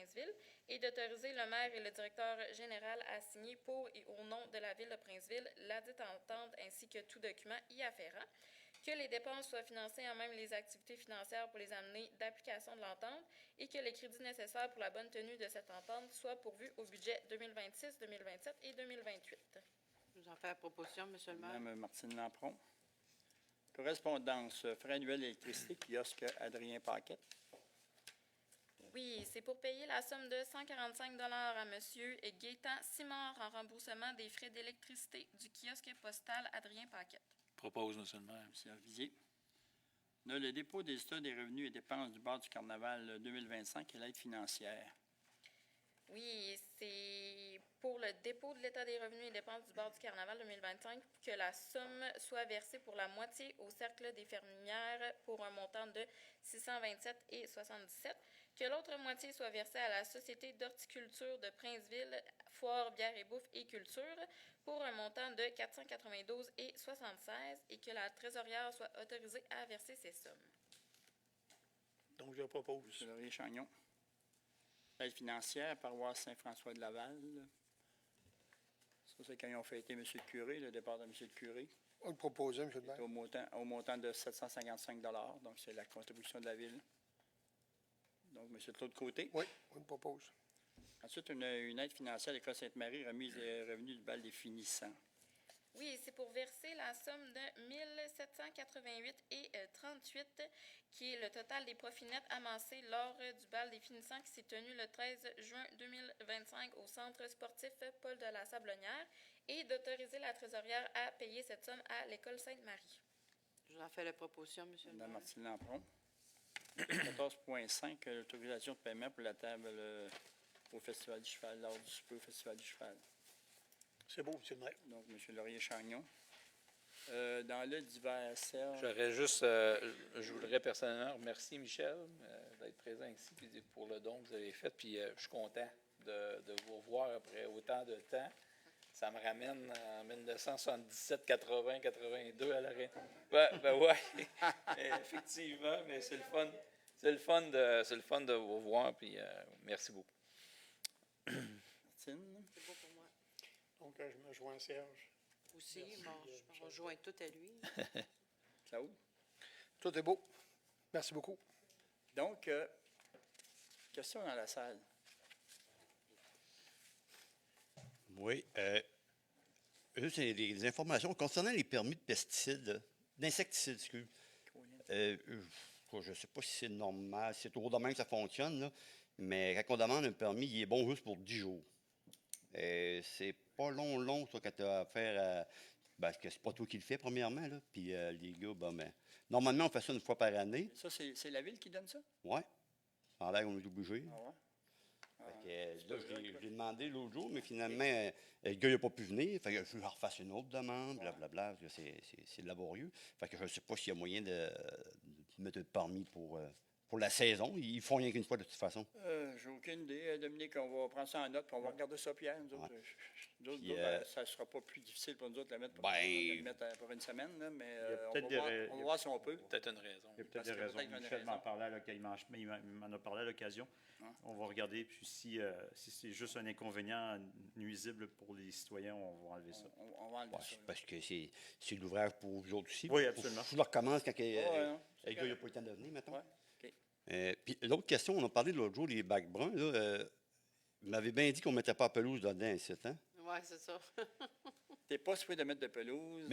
Princeville et d'autoriser le maire et le directeur général à signer pour et au nom de la Ville de Princeville ladite entente ainsi que tout document y afférent, que les dépenses soient financées en même les activités financières pour les amener d'application de l'entente et que les crédits nécessaires pour la bonne tenue de cette entente soient pourvus au budget 2026, 2027 et 2028. Je vous en fais la proposition, M. le maire. Mme Martine Lampron. Correspondance, frais annuels d'électricité, kiosque Adrien Paquette. Oui, c'est pour payer la somme de 145 $ à M. Gaétan Simard en remboursement des frais d'électricité du kiosque postal Adrien Paquette. Propose, M. le maire. M. Arvisier. On a le dépôt des états des revenus et dépenses du bar du Carnaval 2025 et l'aide financière. Oui, c'est pour le dépôt de l'état des revenus et dépenses du bar du Carnaval 2025 que la somme soit versée pour la moitié au Cercle des fermières pour un montant de 627,77 $, que l'autre moitié soit versée à la Société d'horticulture de Princeville, Foire, bière et bouffe et culture pour un montant de 492,76 $ et que la trésorière soit autorisée à verser ces sommes. Donc, je propose. M. Laurier-Chagnon. L'aide financière, paroisse Saint-François de Laval. Ça, c'est quand ils ont fêté M. le curé, le départ de M. le curé. On le proposait, M. le maire. Au montant de 755 $. Donc, c'est la contribution de la Ville. Donc, M. Claude Côté. Oui, on le propose. Ensuite, une aide financière à l'École Sainte-Marie, remise des revenus du bal des finissants. Oui, c'est pour verser la somme de 1788,38 $, qui est le total des profits nets amassés lors du bal des finissants qui s'est tenu le 13 juin 2025 au Centre sportif Paul de la Sablonnière et d'autoriser la trésorière à payer cette somme à l'École Sainte-Marie. Je vous en fais la proposition, M. le Mme maire. Martine Lampron. 14.5, l'autorisation de paiement pour la table au Festival du Cheval, lors du souper au Festival du Cheval. C'est beau, M. le maire. Donc, M. Laurier-Chagnon. Dans le divers, Serge. J'aurais juste, je voudrais personnellement remercier Michel d'être présent ici puis pour le don que vous avez fait. Puis je suis content de vous revoir après autant de temps. Ça me ramène en 1977, 80, 82 à l'arrêt. Ouais, effectivement, mais c'est le fun. C'est le fun de vous voir. Puis merci beaucoup. Martine. C'est beau pour moi. Donc, je me joins à Serge. Aussi, Merci, bon, je Michel. rejoins tout à lui. Claude. Tout est beau. Merci beaucoup. Donc, question dans la salle. Oui. C'est des informations concernant les permis de pesticides, d'insecticides, excusez. Je ne sais pas si c'est normal, si c'est toujours de même que ça fonctionne, là, mais quand on demande un permis, il est bon juste pour 10 jours. C'est pas long, ça, quand tu as affaire à. Parce que c'est pas toi qui le fais, premièrement, là. Puis les gars, normalement, on fait ça une fois par année. Ça, c'est la Ville qui donne ça? Ouais. Ça a l'air qu'on est obligé. Ah ouais? Fait que, là, je l'ai demandé l'autre jour, mais finalement, le gars n'a pas pu venir. Fait que je lui refasse une autre demande, blablabla. C'est laborieux. Fait que je ne sais pas s'il y a moyen de mettre un permis pour la saison. Ils font rien qu'une fois de toute façon. J'ai aucune idée, Dominique. On va prendre ça en note, puis on va regarder ça, Pierre. Nous autres, ça ne sera pas plus difficile pour nous autres de la mettre pour une semaine, là, mais on va voir si on peut. Peut-être une raison. Il y a peut-être des raisons. Michel m'en a parlé à l'occasion. On va regarder, puis si c'est juste un inconvénient nuisible pour les citoyens, on va enlever ça. On va enlever ça. Parce que c'est l'ouvrage pour vous autres aussi. Oui, absolument. Je le recommence quand le gars n'a pas le temps de venir, mettons. Puis l'autre question, on a parlé l'autre jour, les bacs bruns. Là, vous m'avez bien dit qu'on ne mettait pas la pelouse dedans, ici, hein? Oui, c'est ça. Tu n'es pas supposé de mettre de pelouse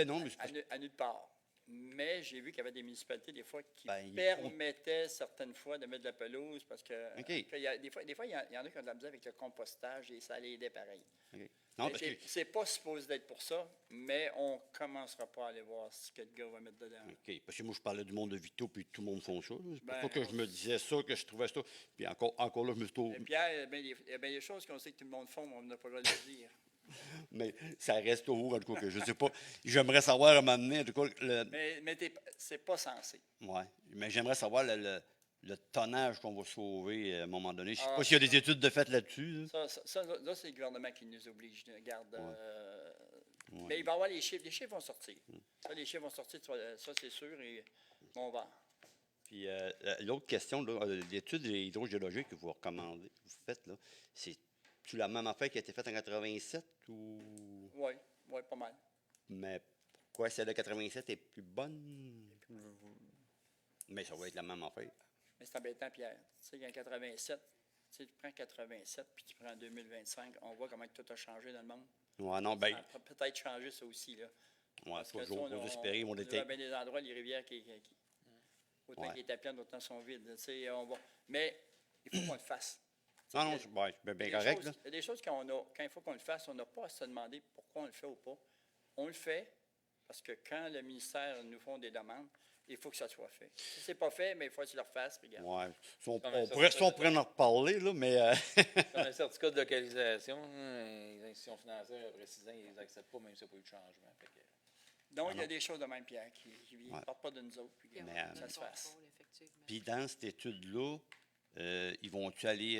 Non, mais à nulle part. Mais j'ai vu qu'il y avait des municipalités, des fois, qui ils permettaient certaines fois de mettre de la pelouse parce que, OK. des fois, il y en a qui ont de la misère avec le compostage et ça les aidait pareil. OK. Non, parce que... C'est pas supposé d'être pour ça, mais on ne commencera pas à aller voir ce que le gars va mettre dedans. OK. Parce que moi, je parlais du monde de Vito, puis tout le monde font ça. C'est Ben, pas que je me disais ça, que je trouvais ça. Puis encore là, je me suis trouvé. Et Pierre, il y a bien des choses qu'on sait que tout le monde font, mais on n'a pas le droit de le dire. Mais ça reste toujours, en tout cas, que je ne sais pas. J'aimerais savoir à un moment donné, en tout cas... Mais c'est pas censé. Oui. Mais j'aimerais savoir le tonnage qu'on va sauver à un moment donné. Je ne sais pas s'il y a des études de fait là-dessus. Là, c'est le gouvernement qui nous oblige. Regarde, mais il va y avoir les chiffres. Les chiffres vont sortir. Ça, les chiffres vont sortir, ça c'est sûr, et on va. Puis l'autre question, l'étude hydrogéologique que vous recommandez, vous faites, là, c'est-tu la même affaire qui a été faite en 87 ou. Oui, pas mal. Mais pourquoi celle de 87 est plus bonne? Mais ça va être la même affaire. Mais c'est embêtant, Pierre. Tu sais, qu'en 87, tu prends 87 puis tu prends 2025, on voit comment tout a changé dans le monde. Ouais, non, ben. Ça a peut-être changé ça aussi, là. Ouais, Parce que, faut espérer, on on a était. bien des endroits, les rivières autant qu'ils étaient pleines, autant sont vides. Tu sais, mais il faut qu'on le fasse. Non, non, c'est bien correct, là. Il y a des choses quand il faut qu'on le fasse, on n'a pas à se demander pourquoi on le fait ou pas. On le fait parce que quand le ministère nous font des demandes, il faut que ça soit fait. Si ce n'est pas fait, mais il faut qu'ils le refassent. Oui. On pourrait en reparler, là, mais. Dans un certificat de localisation, les institutions financières, après 6 ans, ils les acceptent pas, même s'il n'y a pas eu de changement. Donc, il y a des choses de même, Pierre, qui ne partent pas de nous autres, puis ça se fasse. Puis dans cette étude-là, ils vont-tu aller,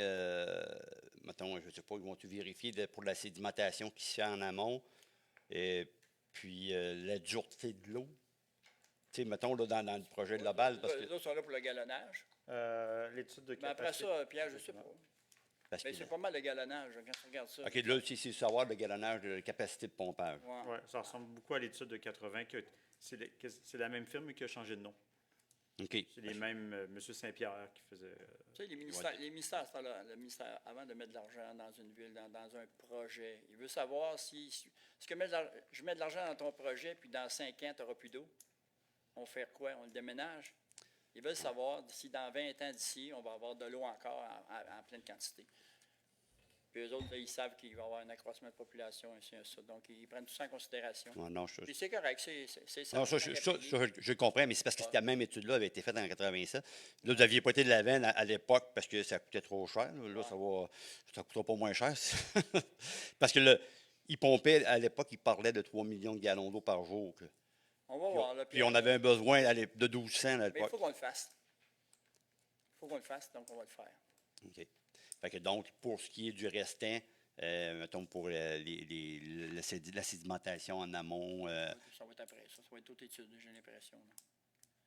mettons, je ne sais pas, ils vont-tu vérifier pour la sédimentation qui se fait en amont, et puis la dureté de l'eau? Tu sais, mettons, là, dans le projet global, parce que. Les autres sont là pour le galonnage. L'étude de Mais après ça, Pierre, je ne sais pas. Parce Mais que, c'est pas mal le galonnage, quand tu regardes ça. OK, là, c'est savoir le galonnage, la capacité de pompage. Ouais. Oui, ça ressemble beaucoup à l'étude de 80. C'est la même firme qui a changé de nom. OK. C'est les mêmes, M. Saint-Pierre qui faisait. Tu sais, les ministères, le ministère, avant de mettre de l'argent dans une ville, dans un projet, il veut savoir si je mets de l'argent dans ton projet, puis dans 5 ans, tu n'auras plus d'eau. On fait quoi? On le déménage? Ils veulent savoir si dans 20 ans d'ici, on va avoir de l'eau encore en pleine quantité. Puis eux autres, là, ils savent qu'il va y avoir un accroissement de population, ainsi de ça. Donc, ils prennent tout ça en considération. Ouais, non, Puis c'est correct, c'est ça. non, je comprends, mais c'est parce que cette même étude-là avait été faite en 87. Là, vous n'aviez pas été de la veine à l'époque parce que ça coûtait trop cher. Là, ça ne coûtera pas moins cher. Parce que ils pompaient, à l'époque, ils parlaient de 3 millions de gallons d'eau par jour. On va voir. Là, Puis on avait un besoin de 1200 à mais il l'époque. faut qu'on le fasse. Il faut qu'on le fasse, donc on va le faire. OK. Fait que donc, pour ce qui est du restant, mettons pour la sédimentation en amont. Ça va être après. Ça va être toute étude, j'ai l'impression.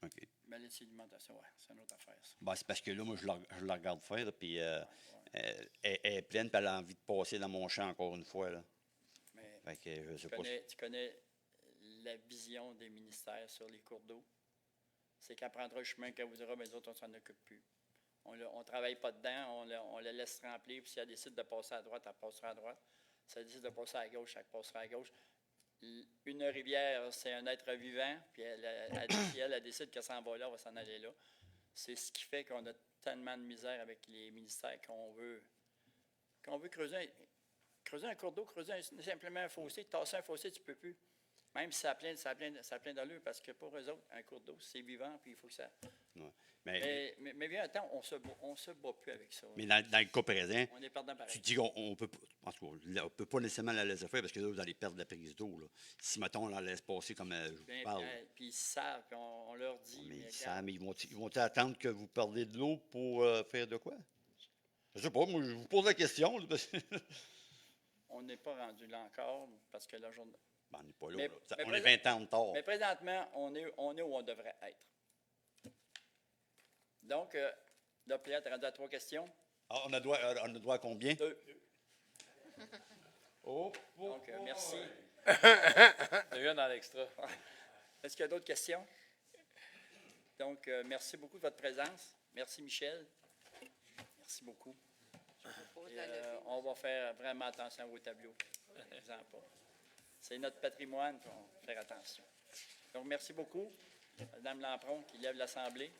OK. Mais la sédimentation, ouais, c'est une autre affaire. Ça. Bon, c'est parce que là, moi, je la regarde faire, là, puis elle est pleine, puis elle a envie de passer dans mon champ encore une fois. Là. Mais fait que je sais pas. tu connais la vision des ministères sur les cours d'eau. C'est qu'elle prendra le chemin qu'elle voudra, mais les autres, on ne s'en occupe plus. On ne travaille pas dedans, on la laisse remplir, puis si elle décide de passer à droite, elle passera à droite. Si elle décide de passer à gauche, elle passera à gauche. Une rivière, c'est un être vivant, puis elle décide qu'elle s'en va là, elle va s'en aller là. C'est ce qui fait qu'on a tellement de misère avec les ministères qu'on veut creuser un cours d'eau, creuser simplement un fossé, tasser un fossé, tu ne peux plus. Même si ça a plein d'allure, parce que pour eux autres, un cours d'eau, c'est vivant, puis il faut que ça. Ouais. Mais bien, attends, on se bat plus avec ça. Mais dans le cas présent, On est perdant pareil. tu dis qu'on peut, en tout cas, on peut pas nécessairement la laisser faire parce que là, vous allez perdre la prise d'eau. Là. Si, mettons, on la laisse passer comme je vous parle. Puis ils savent, puis on leur dit. Mais mais ça, mais ils vont attendre que vous perdez de l'eau pour faire de quoi? Je sais pas, moi, je vous pose la question. Là, parce que on n'est pas rendu là encore, parce que la journée. ben, on n'est pas là. Mais- là. mais On est 20 ans de tard. Mais présentement, on est où on devrait être. Donc, là, Pierre, tu es rendu à 3 questions. Ah, on a droit à combien? 2. Oh, Donc, merci. Il y a eu un dans l'extra. Est-ce qu'il y a d'autres questions? Donc, merci beaucoup de votre présence. Merci, Michel. Merci beaucoup. Et, on va faire vraiment attention à vos tableaux. C'est notre patrimoine, puis on va faire attention. Donc, merci beaucoup. Mme Lampron qui lève l'Assemblée.